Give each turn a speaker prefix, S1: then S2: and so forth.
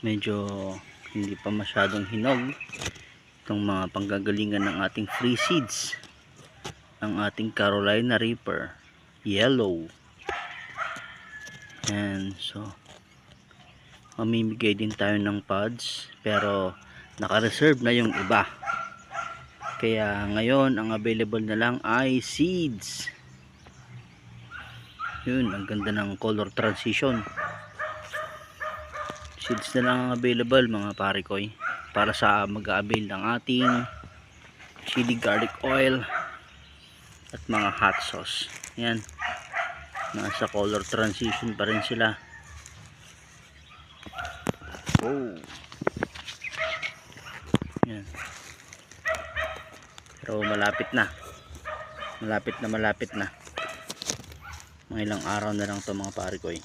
S1: medyo hindi pa masyadong hinog itong mga panggagalingan ng ating free seeds, ang ating Carolina Reaper Yellow. And so mamimigay din tayo ng pods, pero naka-reserve na yung iba, kaya ngayon ang available na lang ay seeds. Yun, ang ganda ng color transition. Seeds na lang ang available mga parikoy, para sa mag-a-avail ng ating chili garlic oil at mga hot sauce. Yan, nasa color transition pa rin sila. Oh, yan. Pero malapit na, malapit na mga ilang araw na lang to mga parikoy.